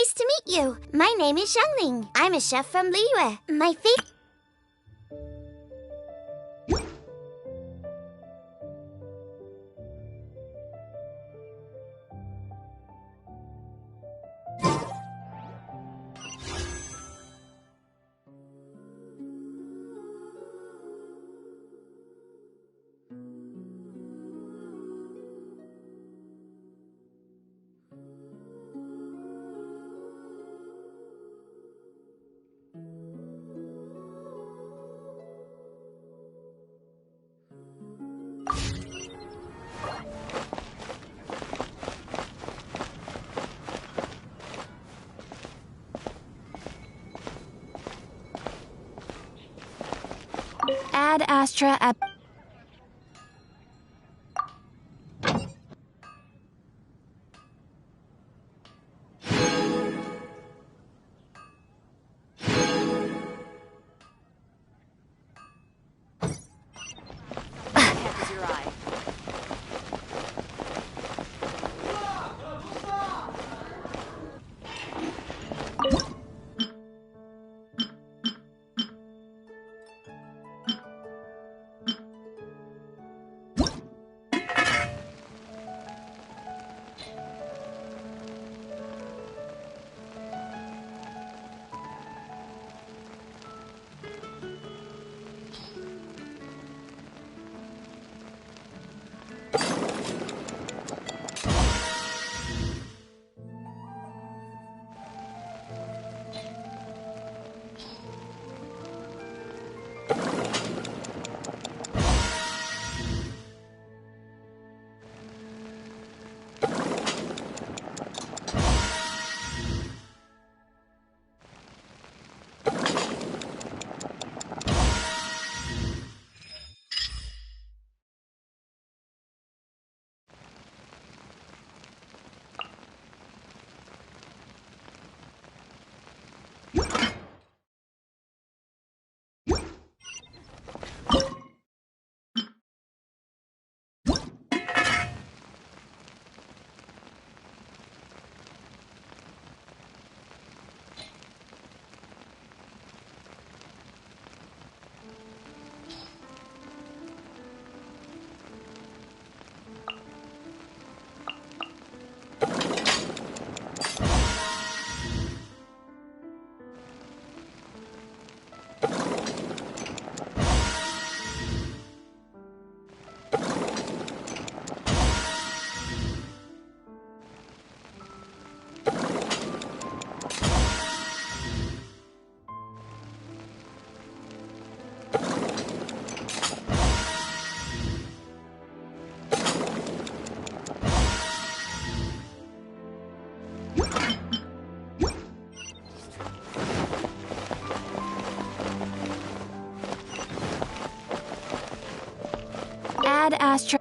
Nice to meet you. My name is Xiangling. I'm a chef from Liyue. My favorite... Ad Astra app. Catches your eye. Ad Astra.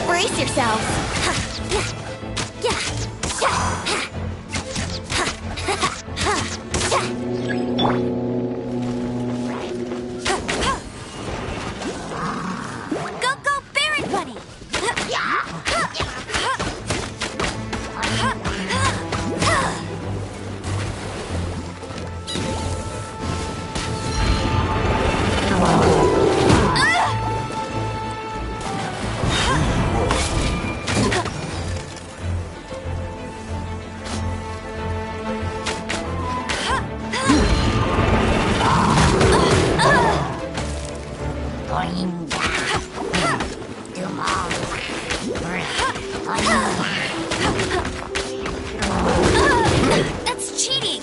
Brace yourselves. Go, Barrett Bunny! That's cheating!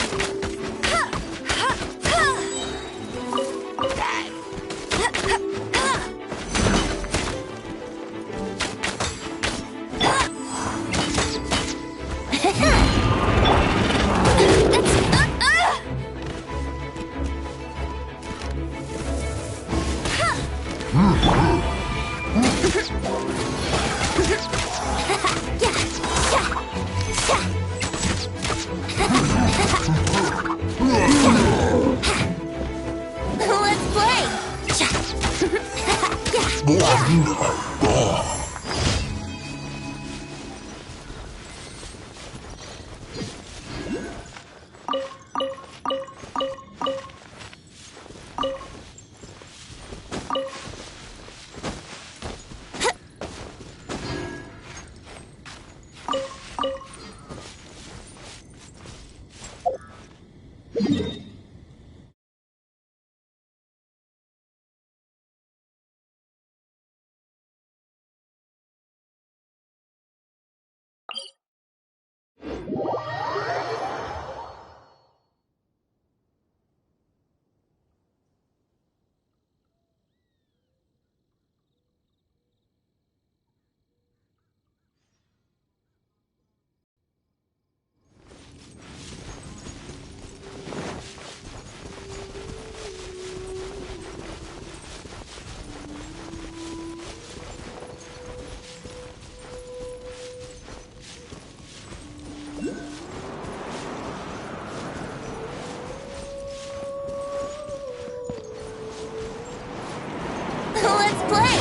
Let's play! Let's play!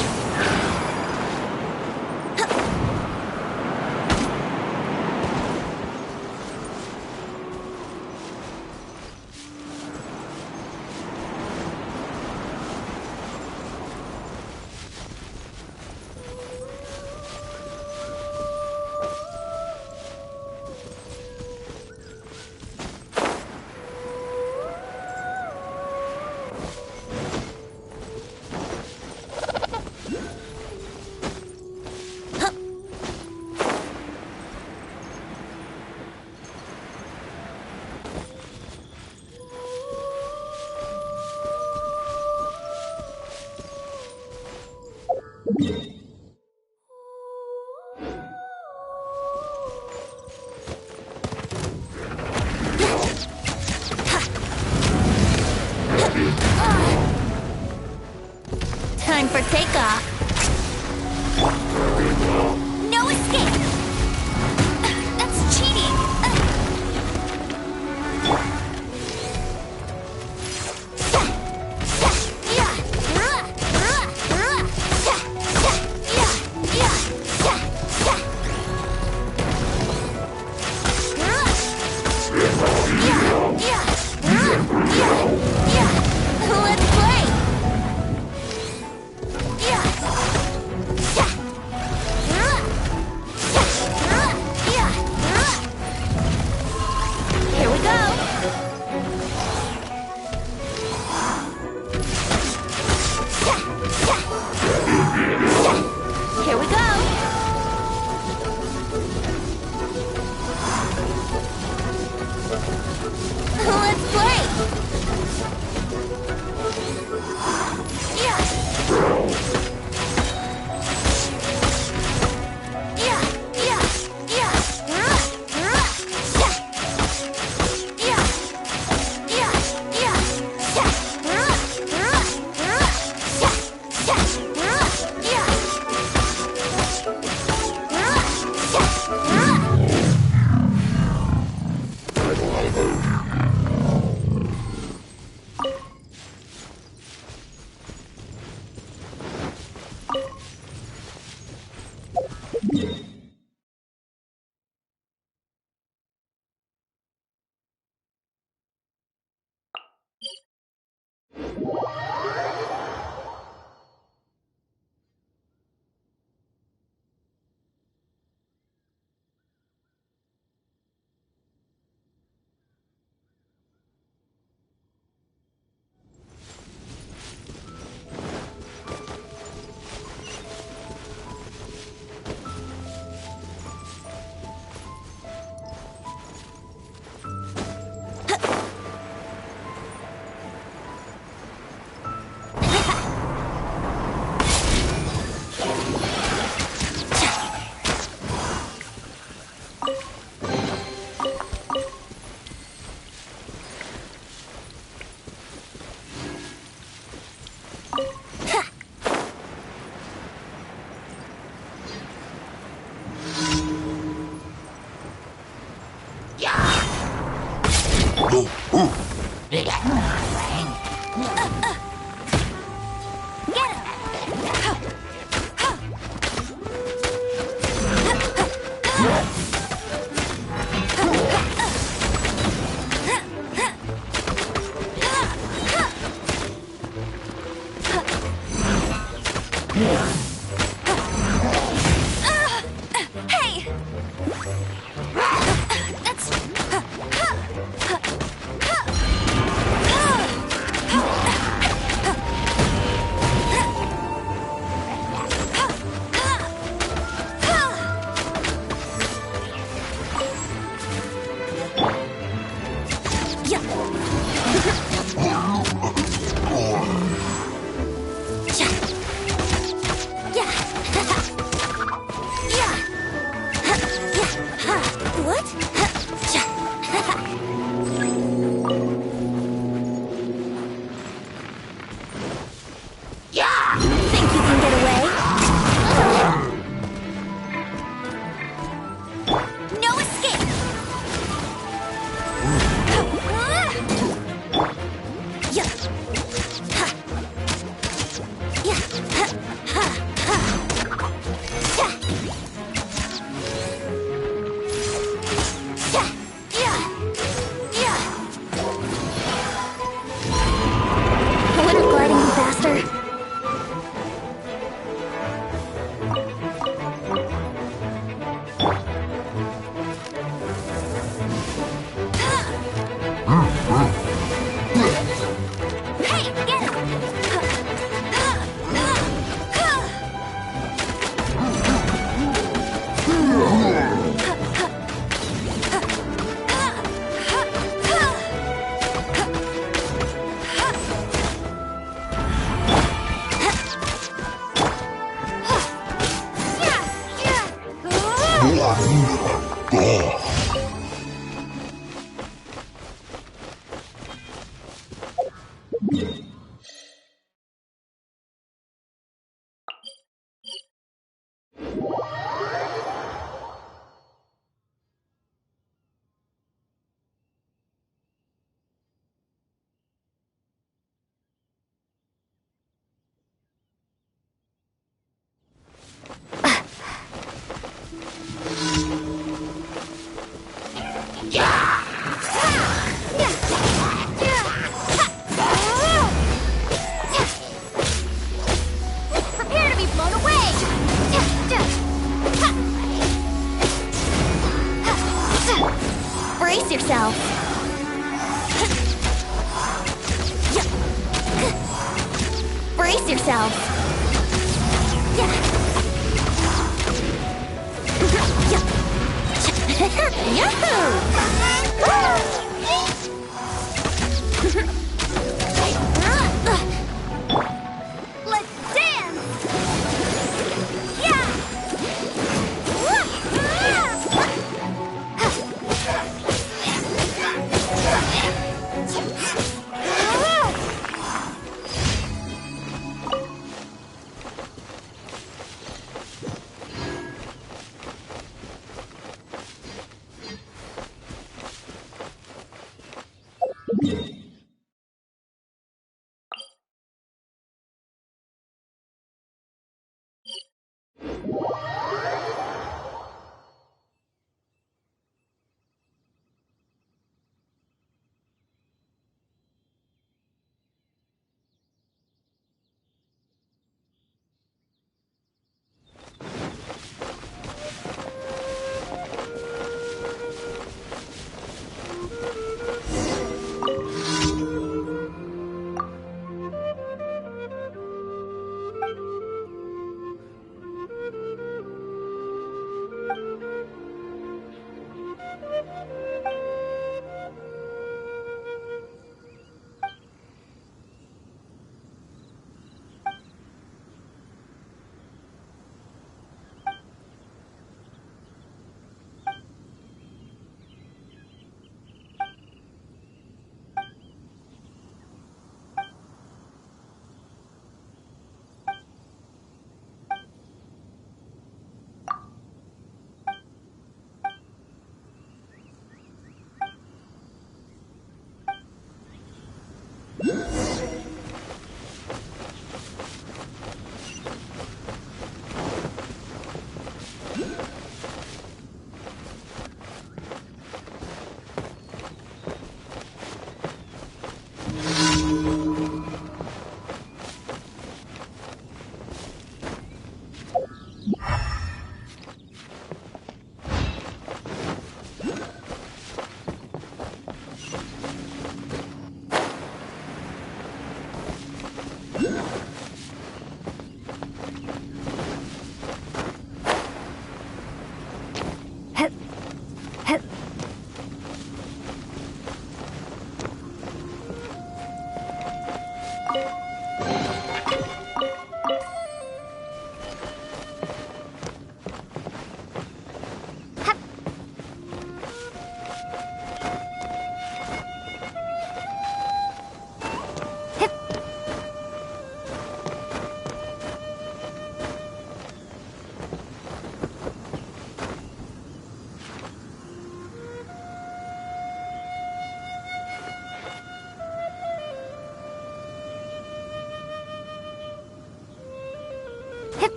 Time for takeoff. No escape! That's cheating! Prepare to be blown away! Brace yourself! Brace yourself! Let's dance!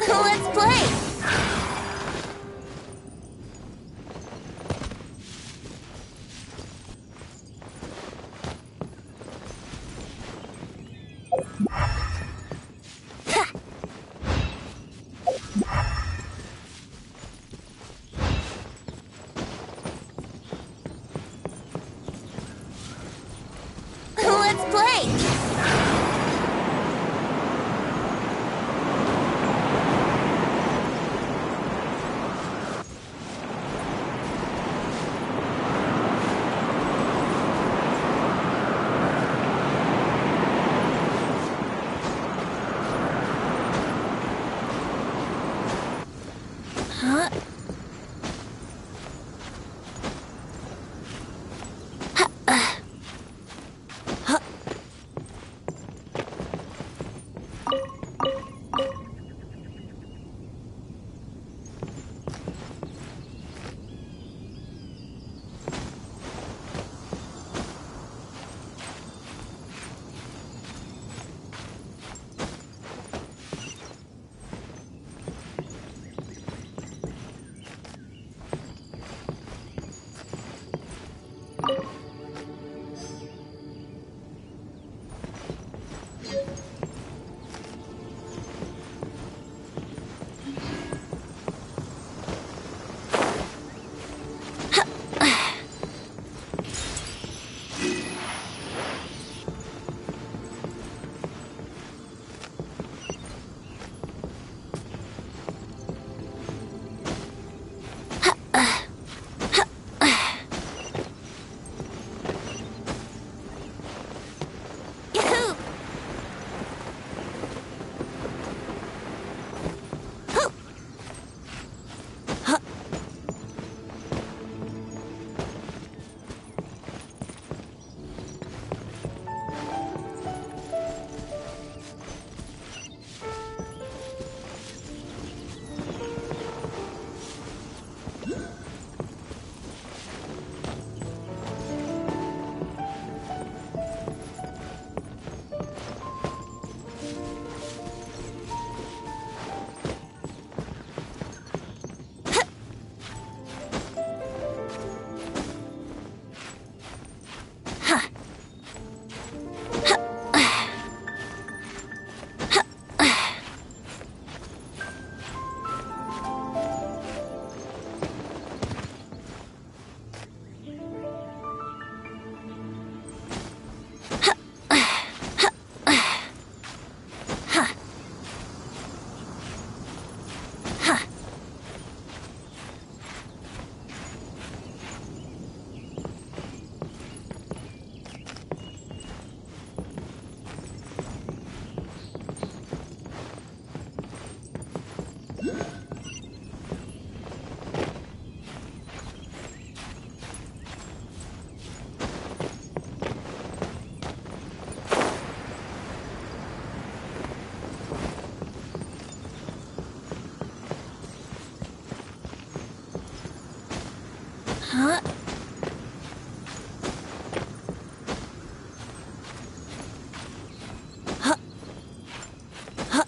Let's play! Let's play! Huh? Huh? Huh?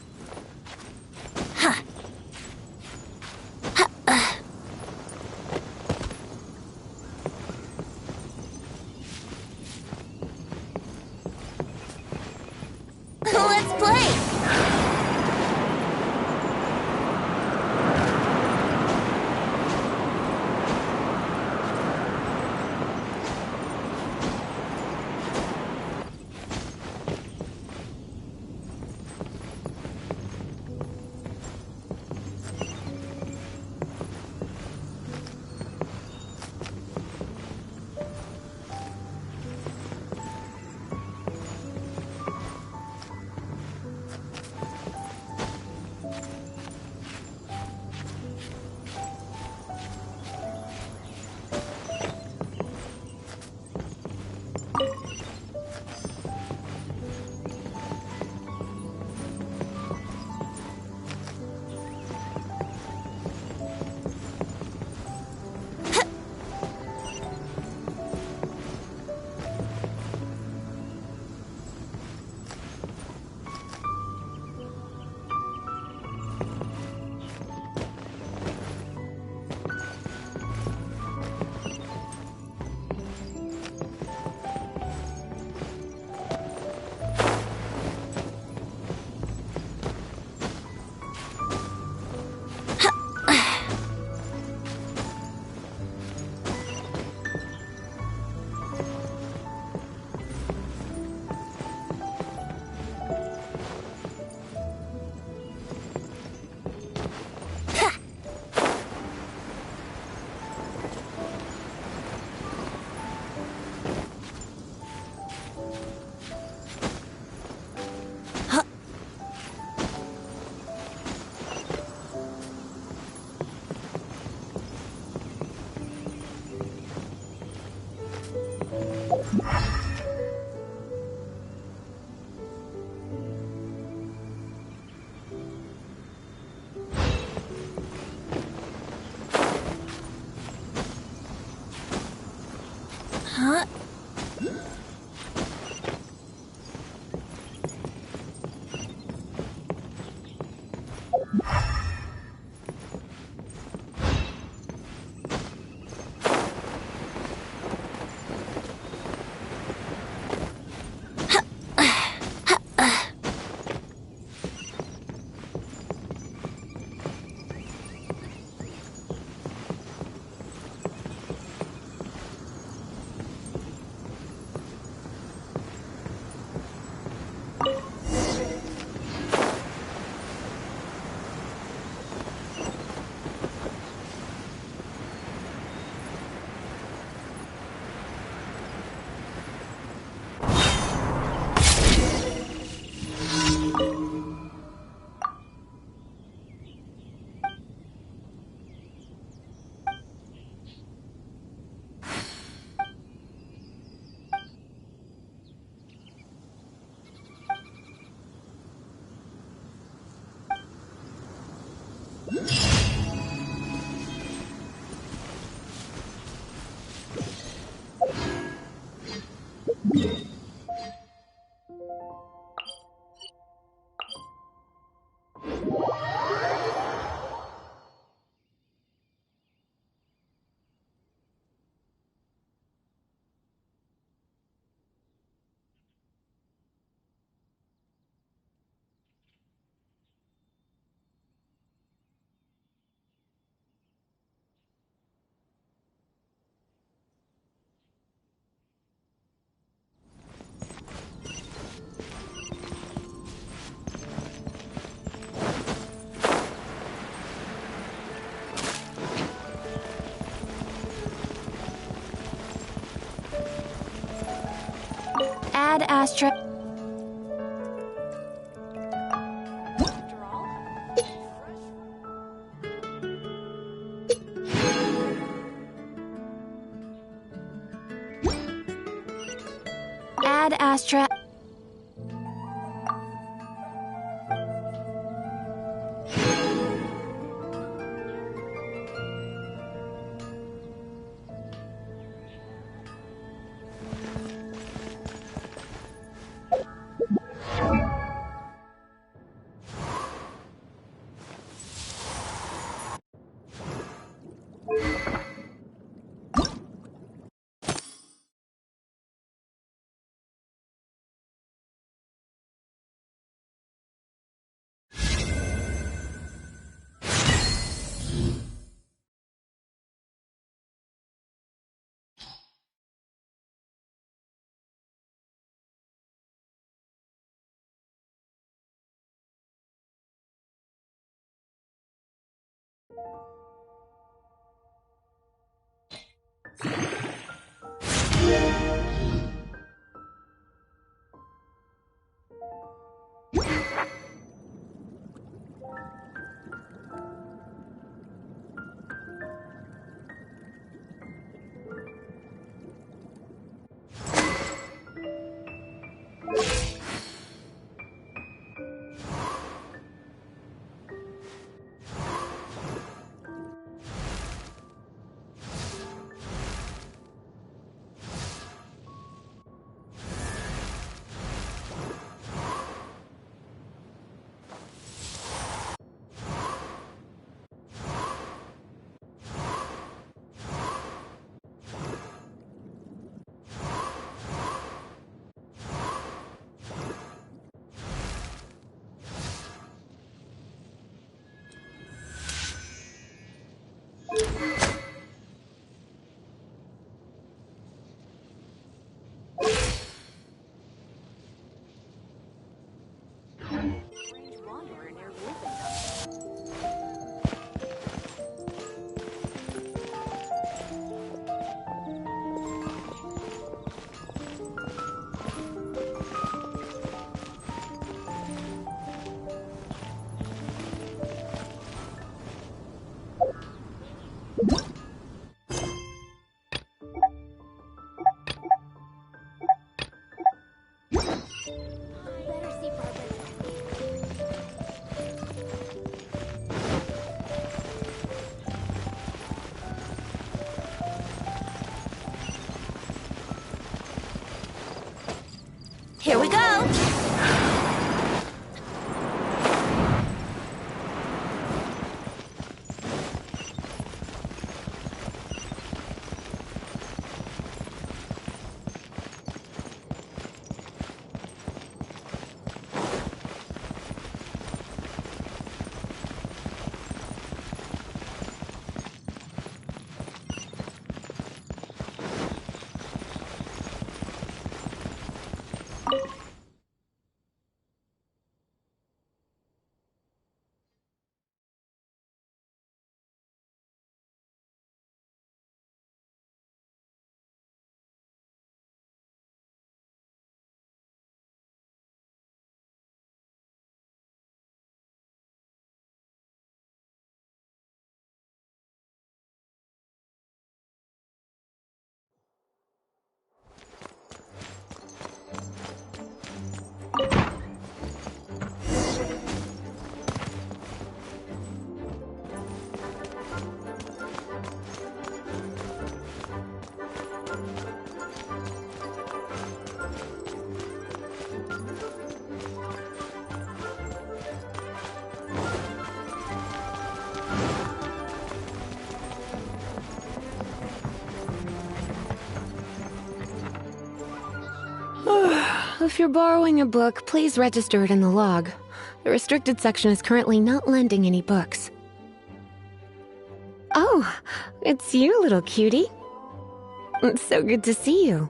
Huh? Let's play! Huh? Ad Astra. Ad Astra. Here we go! If you're borrowing a book, please register it in the log. The restricted section is currently not lending any books. Oh, it's you, little cutie. It's so good to see you.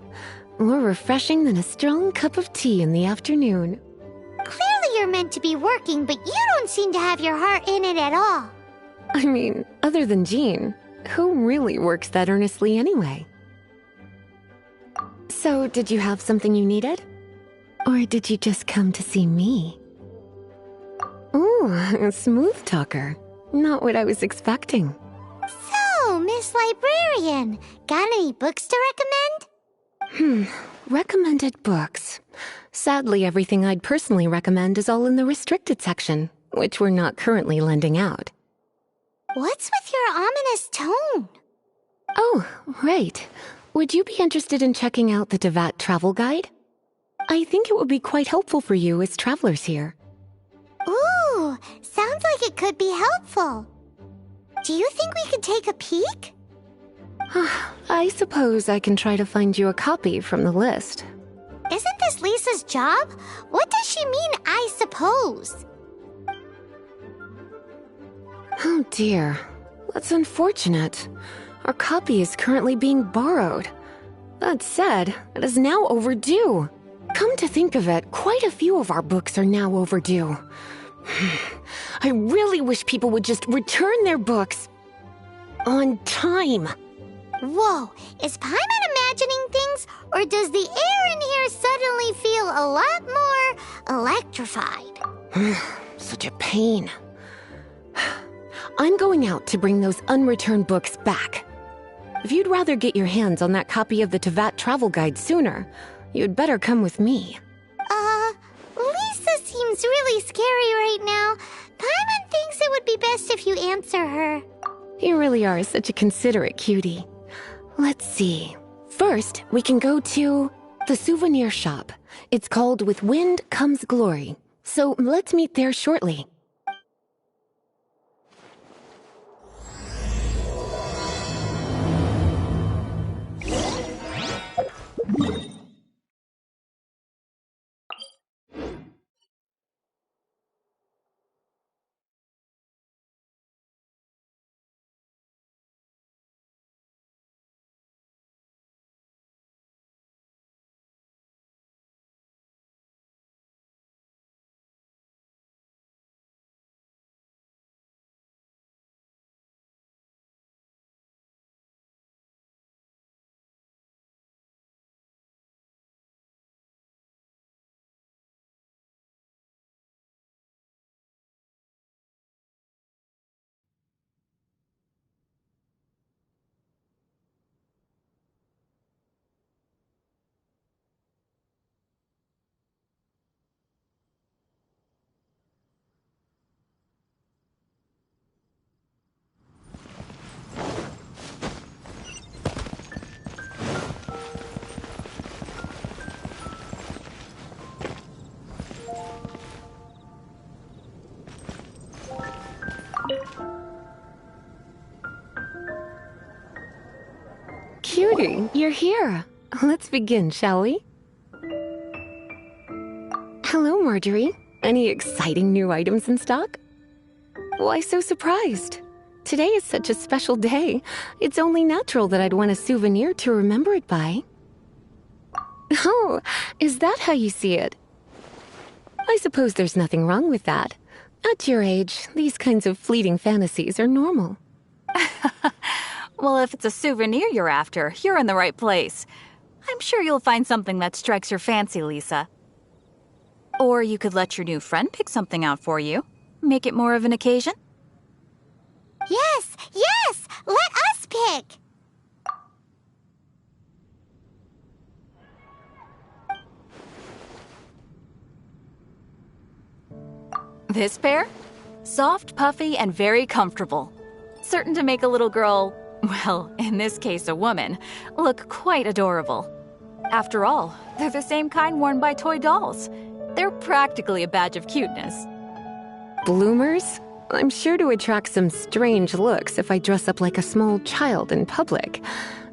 More refreshing than a strong cup of tea in the afternoon. Clearly you're meant to be working, but you don't seem to have your heart in it at all. I mean, other than Jean, who really works that earnestly anyway? So, did you have something you needed? Or did you just come to see me? Ooh, a smooth talker. Not what I was expecting. So, Miss Librarian, got any books to recommend? Recommended books. Sadly, everything I'd personally recommend is all in the restricted section, which we're not currently lending out. What's with your ominous tone? Oh, right. Would you be interested in checking out the Teyvat travel guide? I think it would be quite helpful for you as travelers here. Ooh, sounds like it could be helpful. Do you think we could take a peek? I suppose I can try to find you a copy from the list. Isn't this Lisa's job? What does she mean, I suppose? Oh dear, that's unfortunate. Our copy is currently being borrowed. That said, it is now overdue. Come to think of it, quite a few of our books are now overdue. I really wish people would just return their books on time. Whoa, is Paimon imagining things, or does the air in here suddenly feel a lot more electrified? Such a pain. I'm going out to bring those unreturned books back. If you'd rather get your hands on that copy of the Teyvat travel guide sooner, you'd better come with me. Lisa seems really scary right now. Paimon thinks it would be best if you answer her. You really are such a considerate cutie. Let's see. First, we can go to the souvenir shop. It's called With Wind Comes Glory. So let's meet there shortly. Cutie, you're here. Let's begin, shall we? Hello, Marjorie. Any exciting new items in stock? Why so surprised? Today is such a special day. It's only natural that I'd want a souvenir to remember it by. Oh, is that how you see it? I suppose there's nothing wrong with that. At your age, these kinds of fleeting fantasies are normal. Well, if it's a souvenir you're after, you're in the right place. I'm sure you'll find something that strikes your fancy, Lisa. Or you could let your new friend pick something out for you. Make it more of an occasion. Yes, yes! Let us pick! This pair? Soft, puffy, and very comfortable. Certain to make a little girl, well, in this case a woman, look quite adorable. After all, they're the same kind worn by toy dolls. They're practically a badge of cuteness. Bloomers? I'm sure to attract some strange looks if I dress up like a small child in public.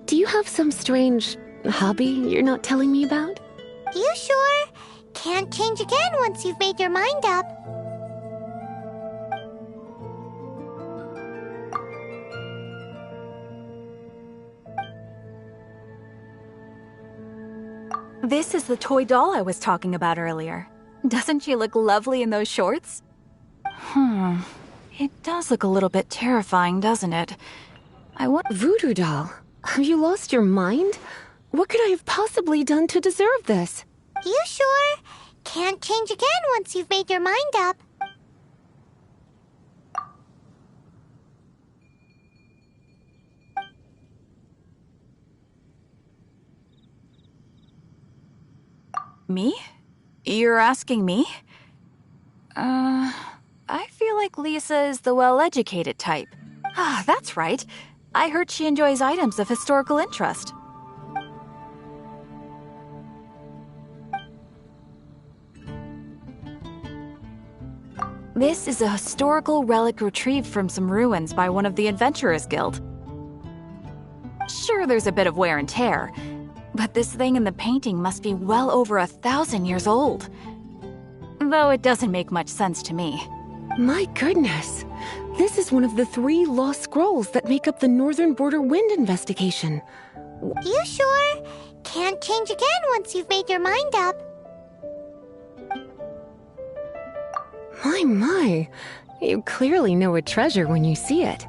Do you have some strange hobby you're not telling me about? You sure? Can't change again once you've made your mind up. This is the toy doll I was talking about earlier. Doesn't she look lovely in those shorts? It does look a little bit terrifying, doesn't it? Voodoo doll, have you lost your mind? What could I have possibly done to deserve this? You sure? Can't change again once you've made your mind up. Me? You're asking me? I feel like Lisa is the well-educated type. Ah, that's right. I heard she enjoys items of historical interest. This is a historical relic retrieved from some ruins by one of the Adventurers Guild. Sure, there's a bit of wear and tear, but this thing in the painting must be well over 1,000 years old. Though it doesn't make much sense to me. My goodness. This is one of the 3 lost scrolls that make up the Northern Border Wind investigation. You sure? Can't change again once you've made your mind up. My. You clearly know a treasure when you see it.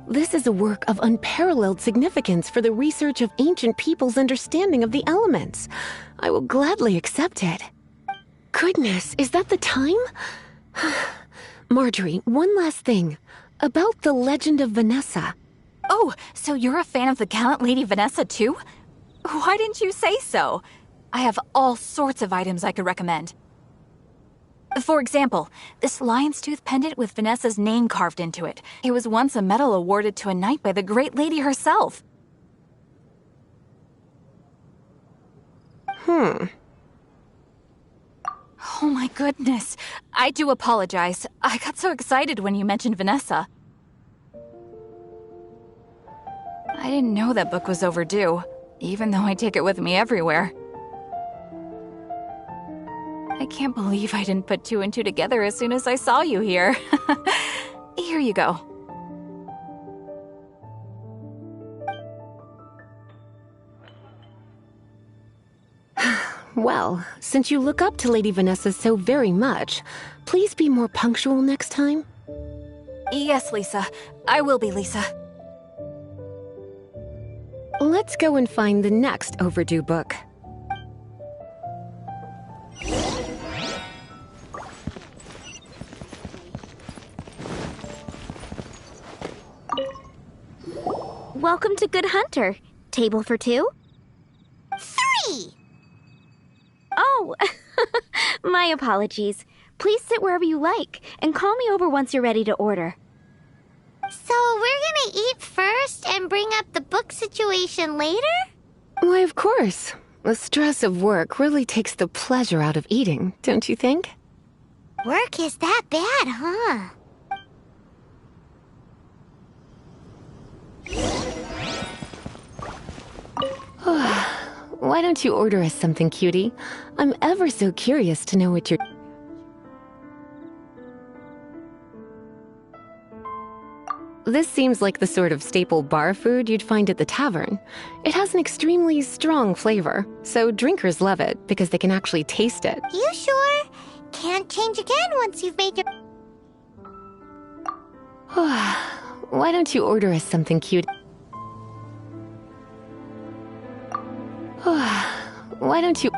This is a work of unparalleled significance for the research of ancient people's understanding of the elements. I will gladly accept it. Goodness, is that the time? Marjorie, one last thing. About the legend of Vanessa. Oh, so you're a fan of the gallant Lady Vanessa too? Why didn't you say so? I have all sorts of items I could recommend. For example, this lion's tooth pendant with Vanessa's name carved into it. It was once a medal awarded to a knight by the great lady herself. Oh my goodness. I do apologize. I got so excited when you mentioned Vanessa. I didn't know that book was overdue, even though I take it with me everywhere. I can't believe I didn't put 2 and 2 together as soon as I saw you here. Here you go. Well, since you look up to Lady Vanessa so very much, please be more punctual next time. Yes, Lisa. I will be, Lisa. Let's go and find the next overdue book. Welcome to Good Hunter. Table for 2? 3! Oh, my apologies. Please sit wherever you like, and call me over once you're ready to order. So we're gonna eat first and bring up the book situation later? Why, of course. The stress of work really takes the pleasure out of eating, don't you think? Work is that bad, huh? Why don't you order us something, cutie? I'm ever so curious to know what you're... This seems like the sort of staple bar food you'd find at the tavern. It has an extremely strong flavor, so drinkers love it because they can actually taste it. You sure? Can't change again once you've made your... Why don't you order us something, cutie? Why don't you...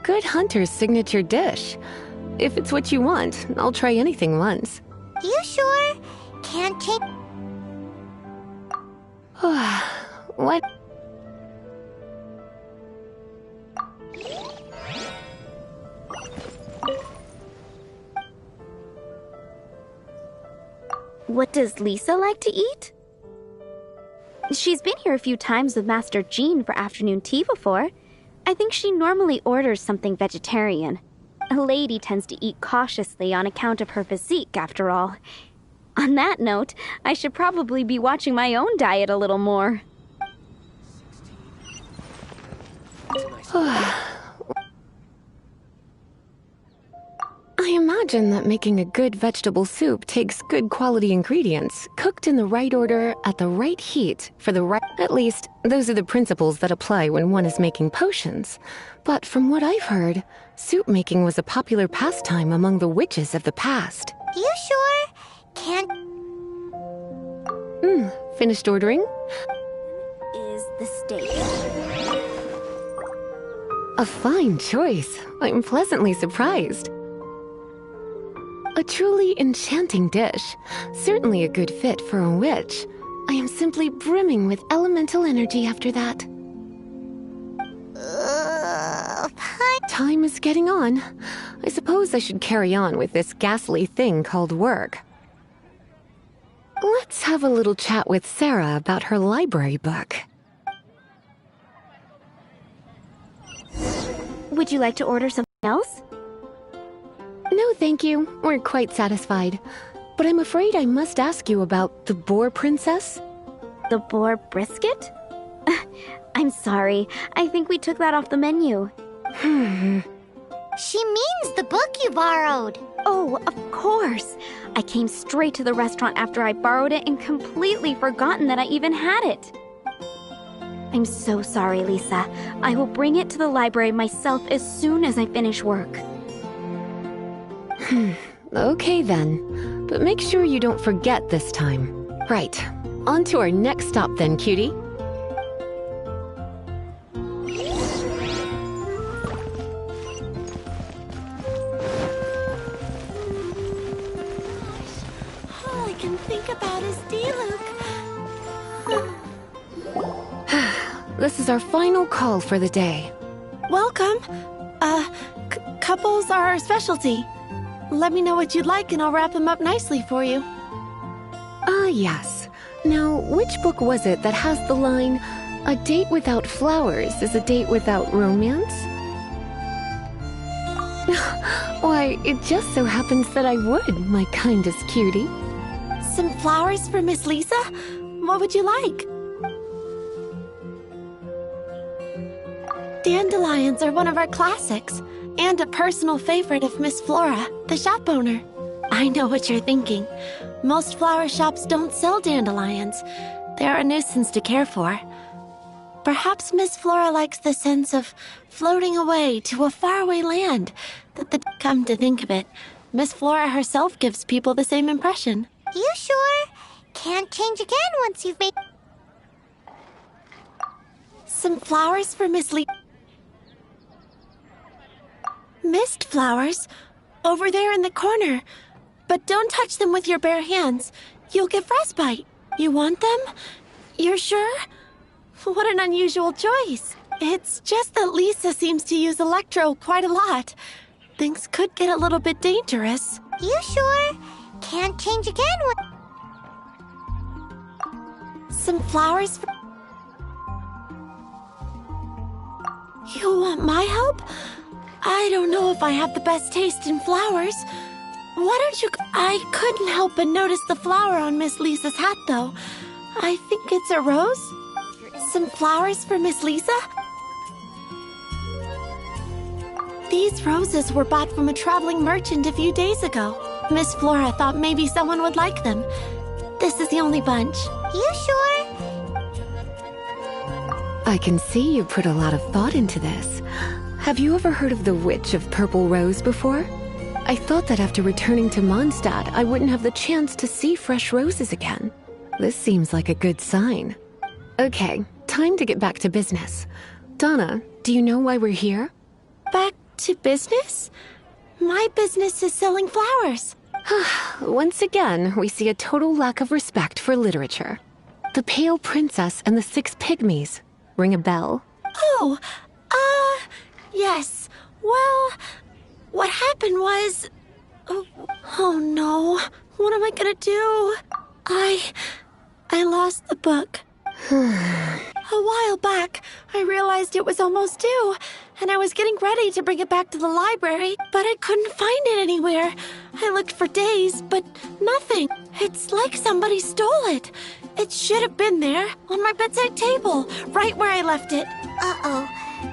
Good Hunter's signature dish. If it's what you want, I'll try anything once. You sure? Can't change... What? What does Lisa like to eat? She's been here a few times with Master Jean for afternoon tea before. I think she normally orders something vegetarian. A lady tends to eat cautiously on account of her physique, after all. On that note, I should probably be watching my own diet a little more. I imagine that making a good vegetable soup takes good quality ingredients, cooked in the right order, at the right heat, for the right... At least, those are the principles that apply when one is making potions. But from what I've heard, soup making was a popular pastime among the witches of the past. You sure? Can't... Finished ordering? Is the steak. A fine choice. I'm pleasantly surprised. A truly enchanting dish. Certainly a good fit for a witch. I am simply brimming with elemental energy after that. Time is getting on. I suppose I should carry on with this ghastly thing called work. Let's have a little chat with Sarah about her library book. Would you like to order something else? thank you. We're quite satisfied. But I'm afraid I must ask you about the boar princess. The boar brisket? I'm sorry. I think we took that off the menu. She means the book you borrowed. Oh, of course. I came straight to the restaurant after I borrowed it and completely forgotten that I even had it. I'm so sorry, Lisa. I will bring it to the library myself as soon as I finish work. Okay then. But make sure you don't forget this time. Right. On to our next stop then, cutie. All I can think about is D-Luke. This is our final call for the day. Welcome. Couples are our specialty. Let me know what you'd like and I'll wrap them up nicely for you. Ah, yes. Now, which book was it that has the line, "A date without flowers is a date without romance"? Why, it just so happens that I would, my kindest cutie. Some flowers for Miss Lisa? What would you like? Dandelions are one of our classics, and a personal favorite of Miss Flora, the shop owner. I know what you're thinking. Most flower shops don't sell dandelions. They're a nuisance to care for. Perhaps Miss Flora likes the sense of floating away to a faraway land. Come to think of it, Miss Flora herself gives people the same impression. You sure? Can't change again once you've made... Some flowers for Miss Lee. Mist flowers? Over there in the corner. But don't touch them with your bare hands. You'll get frostbite. You want them? You're sure? What an unusual choice. It's just that Lisa seems to use Electro quite a lot. Things could get a little bit dangerous. You sure? Can't change again when... Some flowers for... You want my help? I don't know if I have the best taste in flowers. Why don't you... I couldn't help but notice the flower on Miss Lisa's hat, though. I think it's a rose? Some flowers for Miss Lisa? These roses were bought from a traveling merchant a few days ago. Miss Flora thought maybe someone would like them. This is the only bunch. You sure? I can see you put a lot of thought into this. Have you ever heard of the Witch of Purple Rose before? I thought that after returning to Mondstadt, I wouldn't have the chance to see fresh roses again. This seems like a good sign. Okay, time to get back to business. Donna, do you know why we're here? Back to business? My business is selling flowers. Once again, we see a total lack of respect for literature. The Pale Princess and the Six Pygmies. Ring a bell? Oh, yes. Well, what happened was... Oh no, what am I gonna do? I lost the book. A while back, I realized it was almost due, and I was getting ready to bring it back to the library, but I couldn't find it anywhere. I looked for days, but nothing. It's like somebody stole it. It should have been there, on my bedside table, right where I left it. Uh-oh.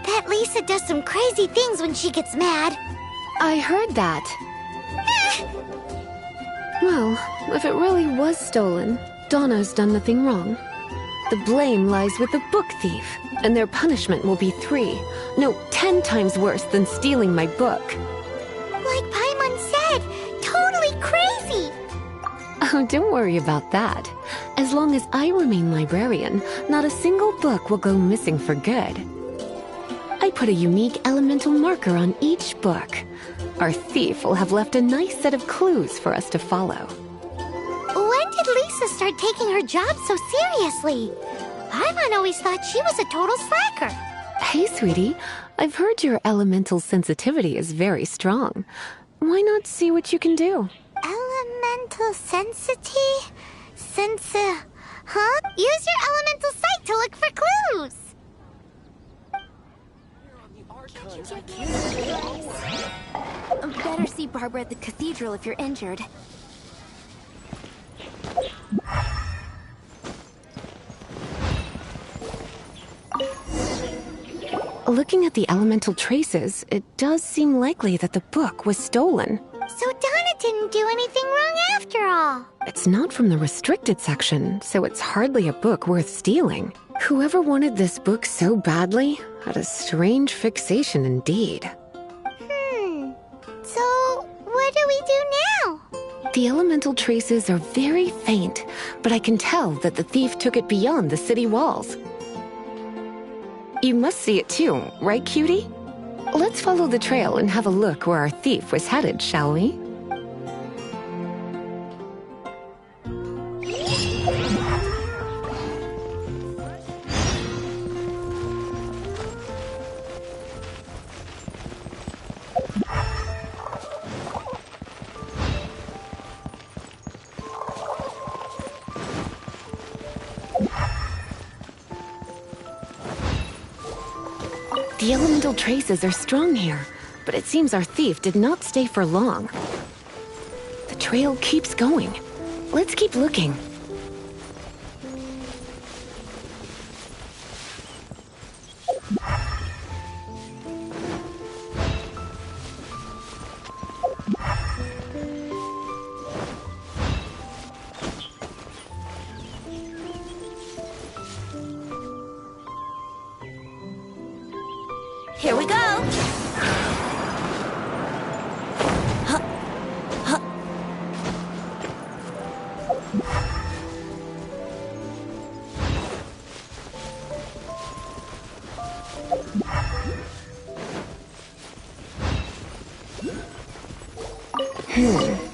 That Lisa does some crazy things when she gets mad. I heard that. Well, if it really was stolen, Donna's done nothing wrong. The blame lies with the book thief, and their punishment will be 10 times worse than stealing my book. Like Paimon said, totally crazy. Oh, don't worry about that. As long as I remain librarian, not a single book will go missing for good. I put a unique elemental marker on each book. Our thief will have left a nice set of clues for us to follow. When did Lisa start taking her job so seriously? Paimon always thought she was a total slacker. Hey, sweetie, I've heard your elemental sensitivity is very strong. Why not see what you can do? Elemental sensity? Huh? Use your elemental sight to look for clues. Better see Barbara at the cathedral if you're injured. Looking at the elemental traces, it does seem likely that the book was stolen. So Donna didn't do anything wrong after all. It's not from the restricted section, so it's hardly a book worth stealing. Whoever wanted this book so badly had a strange fixation indeed. So what do we do now? The elemental traces are very faint, but I can tell that the thief took it beyond the city walls. You must see it too, right, cutie? Let's follow the trail and have a look where our thief was headed, shall we? The elemental traces are strong here, but it seems our thief did not stay for long. The trail keeps going. Let's keep looking. Here we go!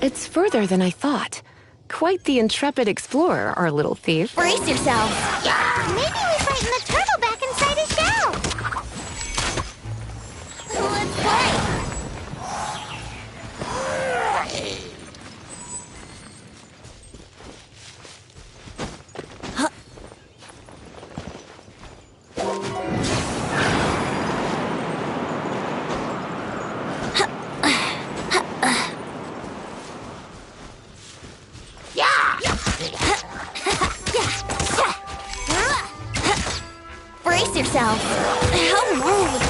It's further than I thought. Quite the intrepid explorer, our little thief. Brace yourselves! Maybe we frighten the turtle back inside his shell. Let's play! Brace yourselves! How rude!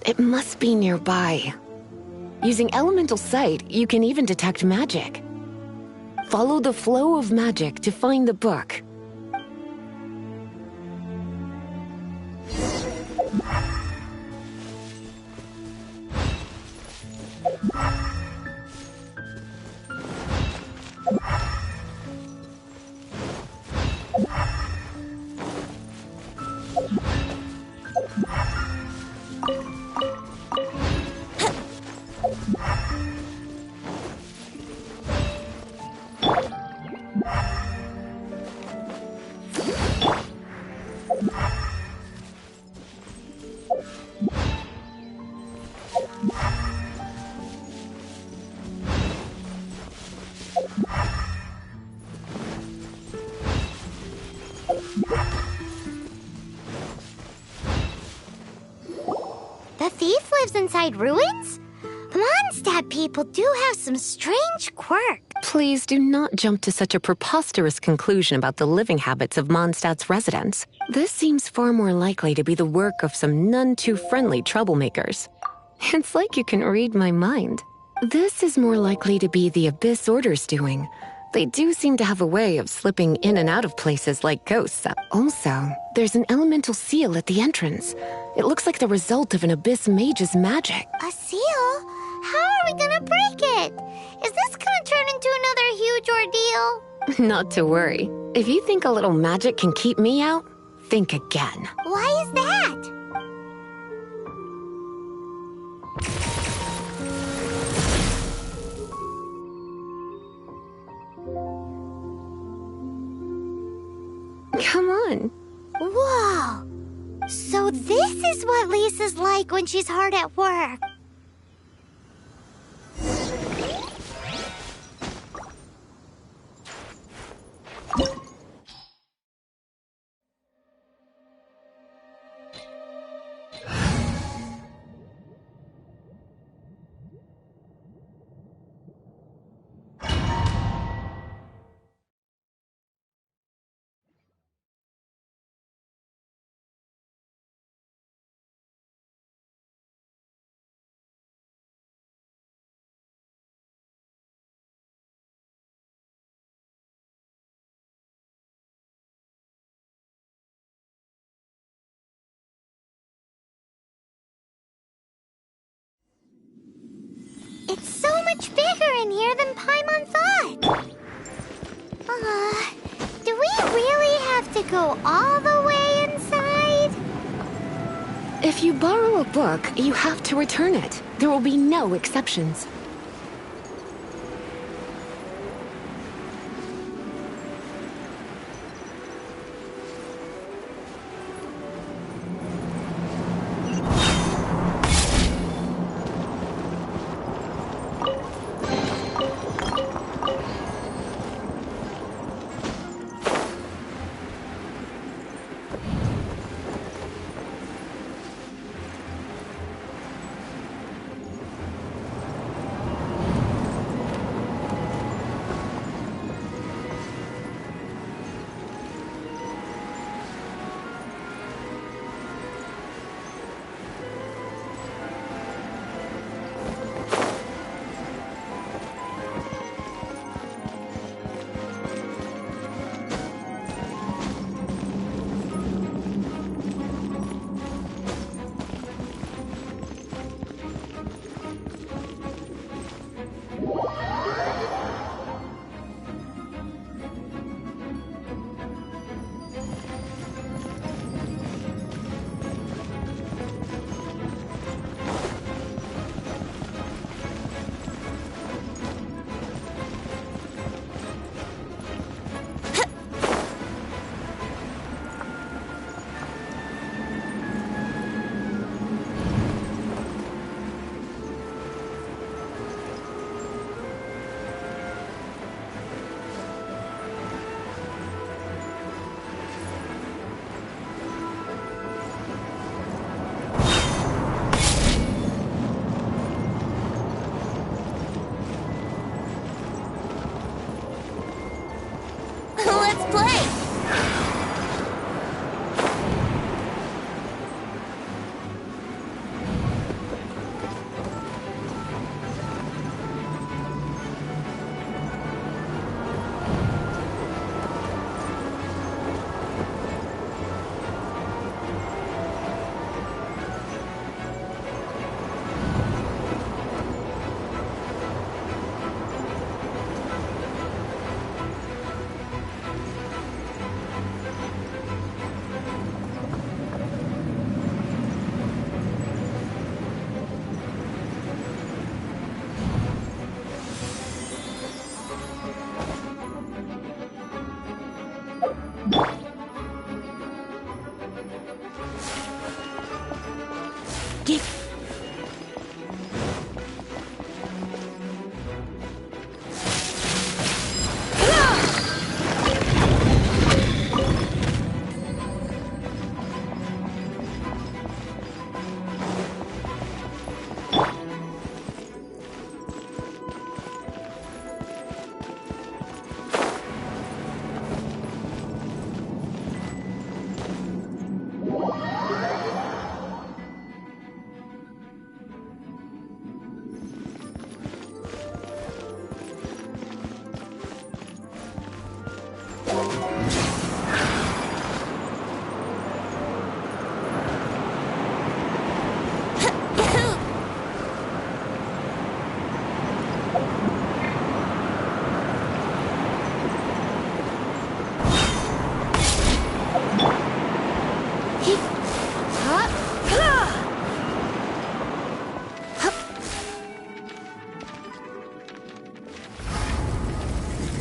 It must be nearby. Using elemental sight, you can even detect magic. Follow the flow of magic to find the book. The thief lives inside ruins? Mondstadt people do have some strange quirks. Please do not jump to such a preposterous conclusion about the living habits of Mondstadt's residents. This seems far more likely to be the work of some none-too-friendly troublemakers. It's like you can read my mind. This is more likely to be the Abyss Order's doing. They do seem to have a way of slipping in and out of places like ghosts. Also, there's an elemental seal at the entrance. It looks like the result of an Abyss mage's magic. A seal? How are we gonna break it? Is this gonna turn into another huge ordeal? Not to worry. If you think a little magic can keep me out, think again. Why is that? Come on. Whoa! So this is what Lisa's like when she's hard at work. It's so much bigger in here than Paimon thought. Do we really have to go all the way inside? If you borrow a book, you have to return it. There will be no exceptions.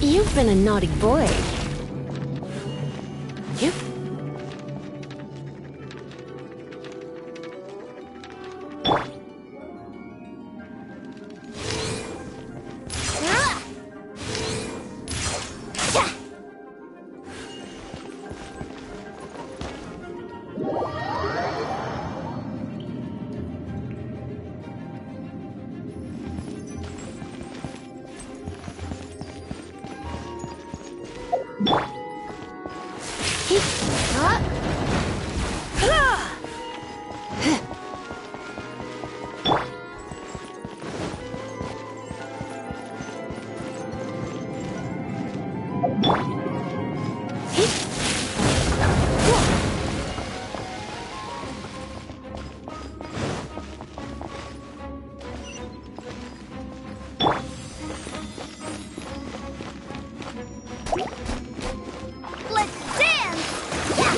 You've been a naughty boy. Yep. Let's dance! Yeah!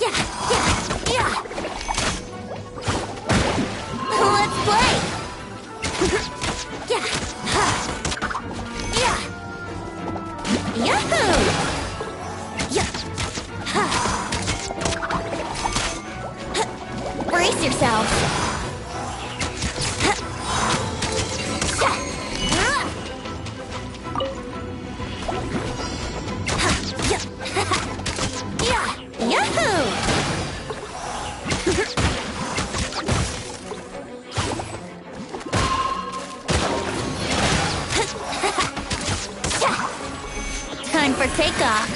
Yeah! Yeah! Brace yourself. Time for takeoff.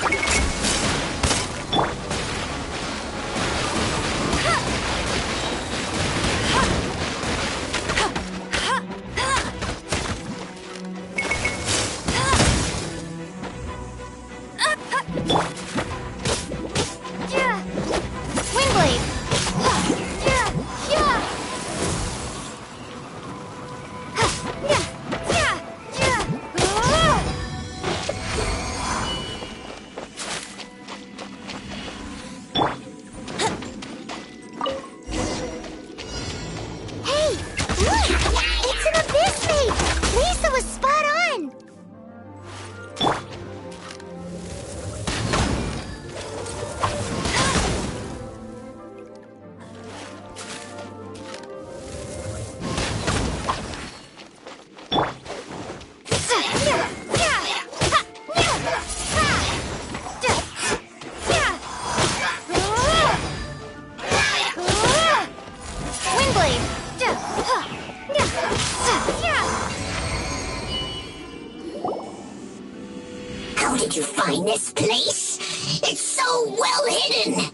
How did you find this place? It's so well hidden!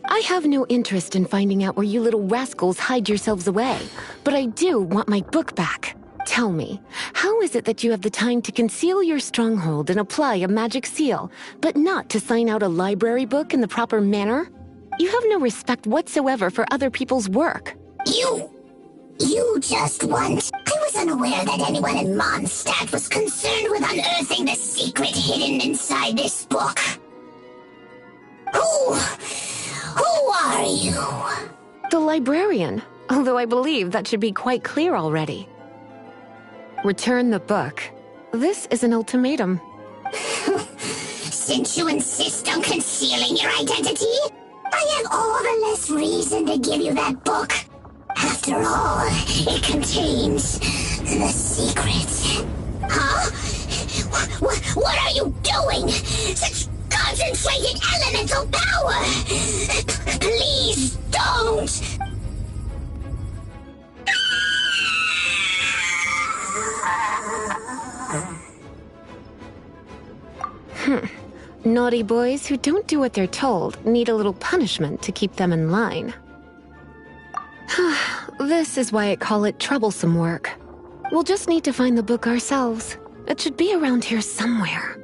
I have no interest in finding out where you little rascals hide yourselves away, but I do want my book back. Tell me, how is it that you have the time to conceal your stronghold and apply a magic seal, but not to sign out a library book in the proper manner? You have no respect whatsoever for other people's work. You just want... I was unaware that anyone in Mondstadt was concerned with unearthing the secret hidden inside this book. Who are you? The librarian, although I believe that should be quite clear already. Return the book. This is an ultimatum. Since you insist on concealing your identity, I have all the less reason to give you that book. After all, it contains the secret. Huh? What are you doing? Such concentrated elemental power! Please don't! Naughty boys who don't do what they're told need a little punishment to keep them in line. This is why I call it troublesome work. We'll just need to find the book ourselves. It should be around here somewhere.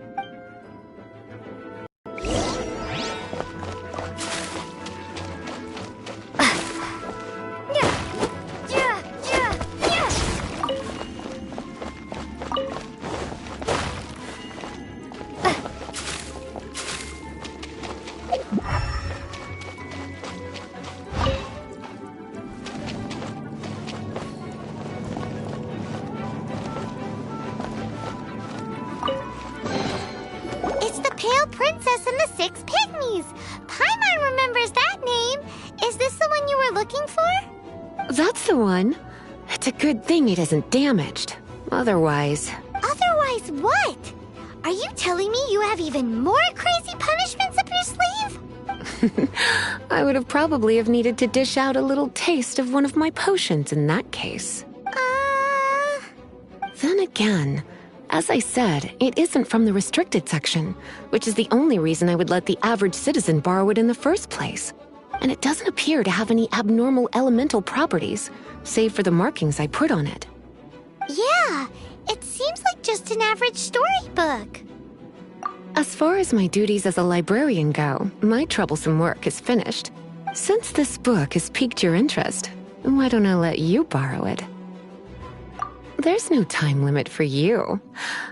It's the Pale Princess and the Six Pygmies! Paimon remembers that name! Is this the one you were looking for? That's the one. It's a good thing it isn't damaged. Otherwise... Otherwise what? Are you telling me you have even more crazy punishments up your sleeve? I would have probably have needed to dish out a little taste of one of my potions in that case. Then again, as I said, it isn't from the restricted section, which is the only reason I would let the average citizen borrow it in the first place. And it doesn't appear to have any abnormal elemental properties, save for the markings I put on it. Yeah, it seems like just an average storybook. As far as my duties as a librarian go, my troublesome work is finished. Since this book has piqued your interest, why don't I let you borrow it? There's no time limit for you.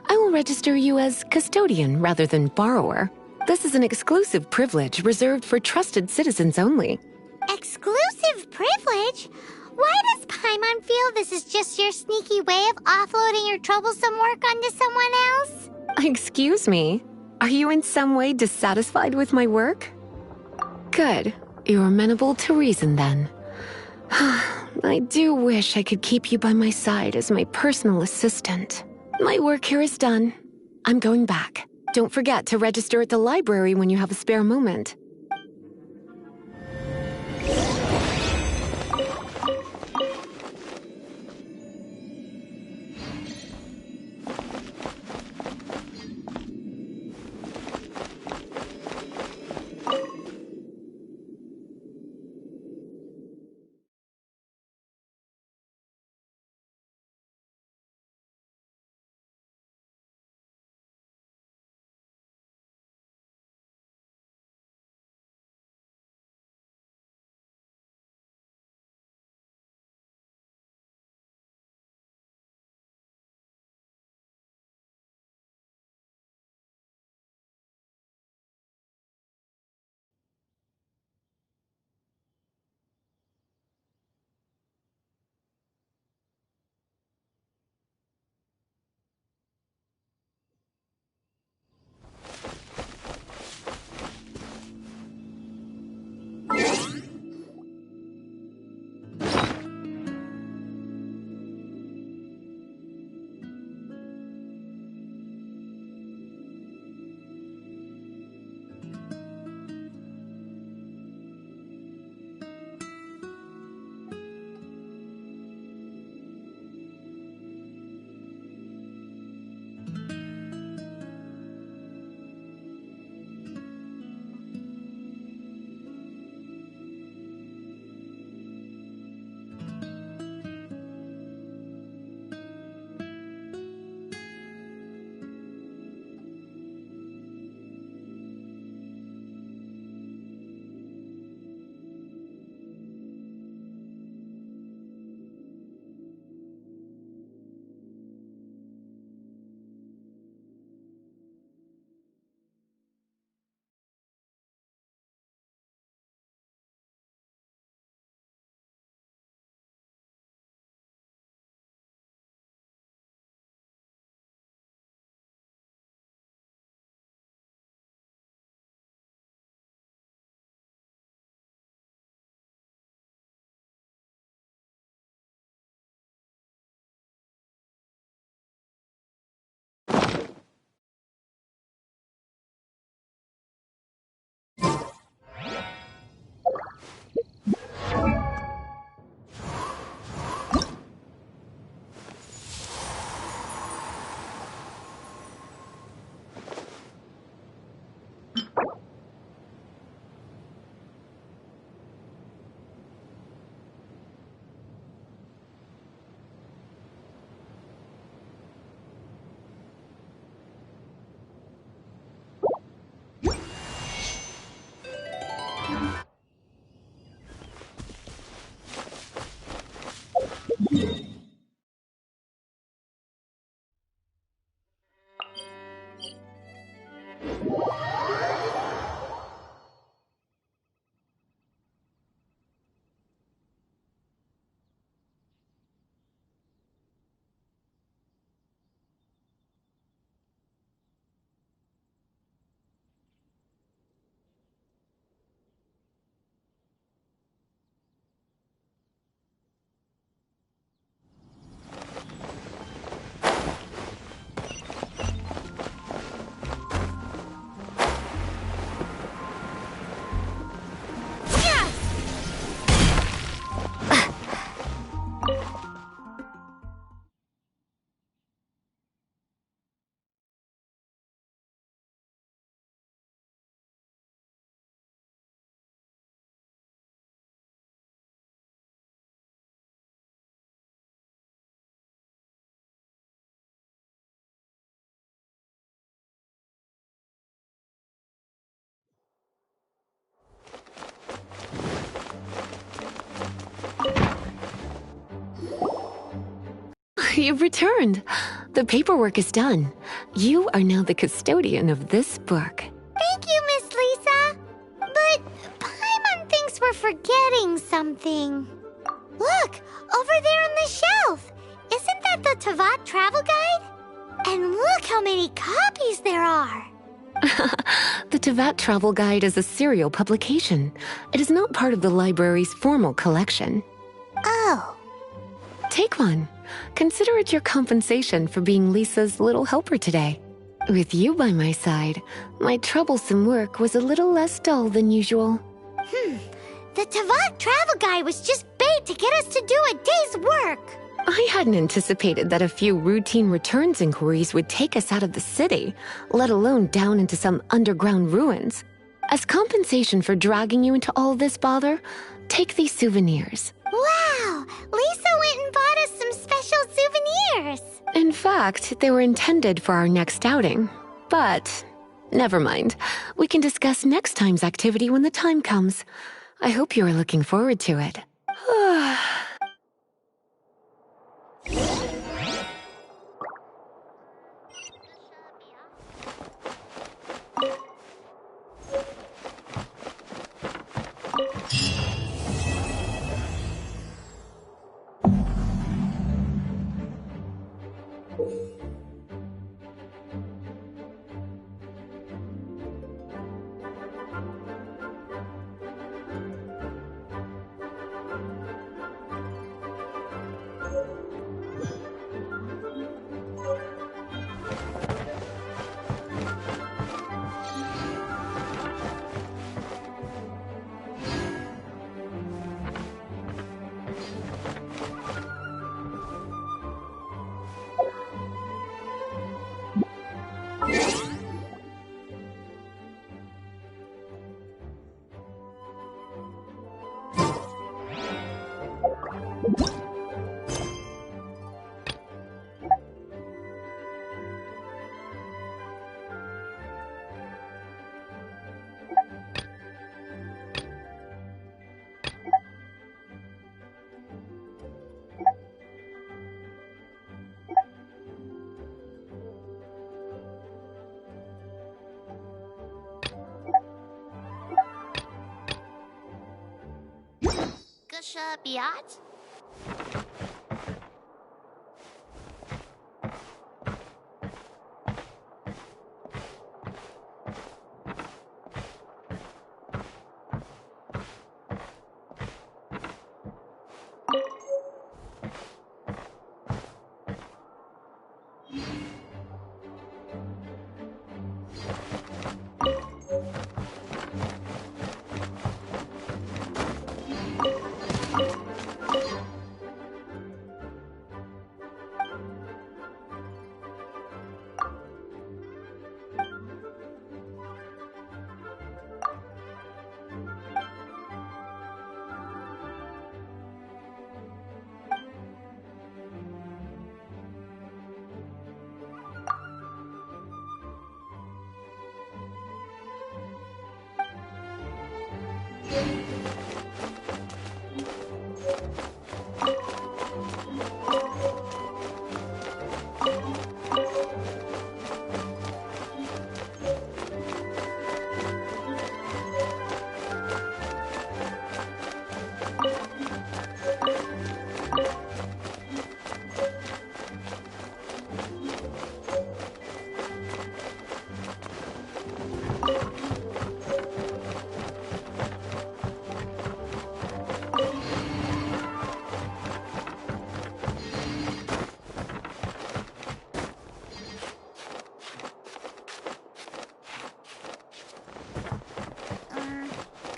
I will register you as custodian rather than borrower. This is an exclusive privilege reserved for trusted citizens only. Exclusive privilege? Why does Paimon feel this is just your sneaky way of offloading your troublesome work onto someone else? Excuse me? Are you in some way dissatisfied with my work? Good. You're amenable to reason then. I do wish I could keep you by my side as my personal assistant. My work here is done. I'm going back. Don't forget to register at the library when you have a spare moment. You've returned. The paperwork is done. You are now the custodian of this book. Thank you, Miss Lisa. But Paimon thinks we're forgetting something. Look, over there on the shelf. Isn't that the Teyvat travel guide? And look how many copies there are. The Teyvat Travel Guide is a serial publication. It is not part of the library's formal collection. Oh. Take one. Consider it your compensation for being Lisa's little helper today. With you by my side, my troublesome work was a little less dull than usual. The Teyvat travel guide was just bait to get us to do a day's work. I hadn't anticipated that a few routine returns inquiries would take us out of the city, let alone down into some underground ruins. As compensation for dragging you into all this bother, take these souvenirs. Wow! Lisa went and bought us some special souvenirs. In fact, they were intended for our next outing. But, never mind. We can discuss next time's activity when the time comes. I hope you are looking forward to it. Gusha Biat?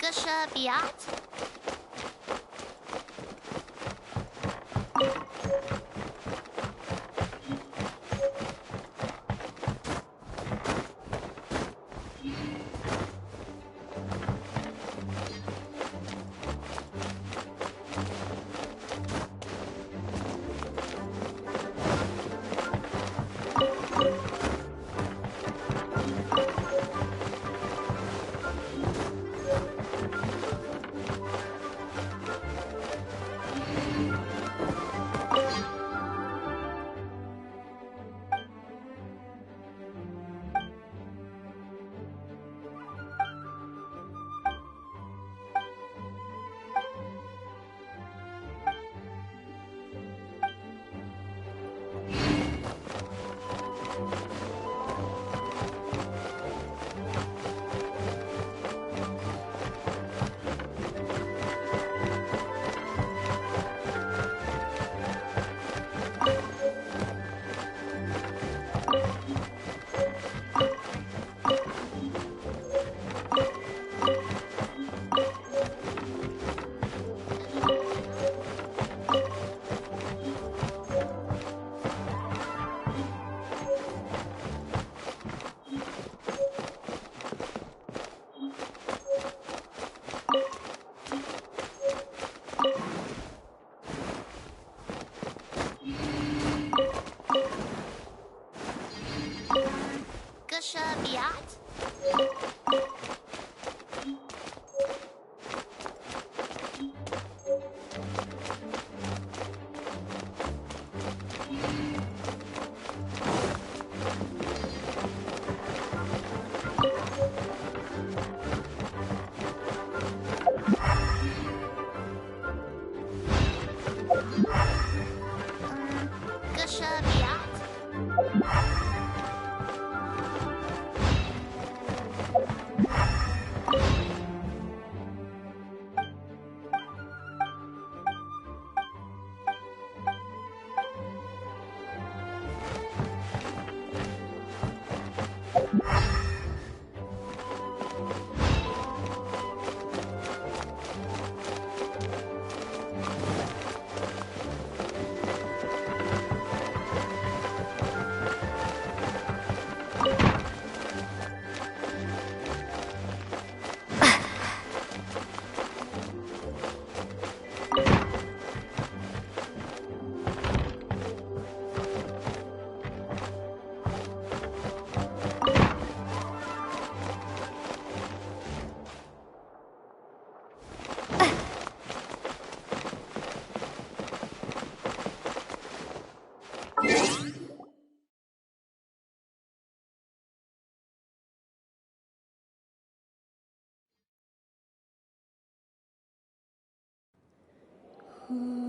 Gusha Biat? Ooh.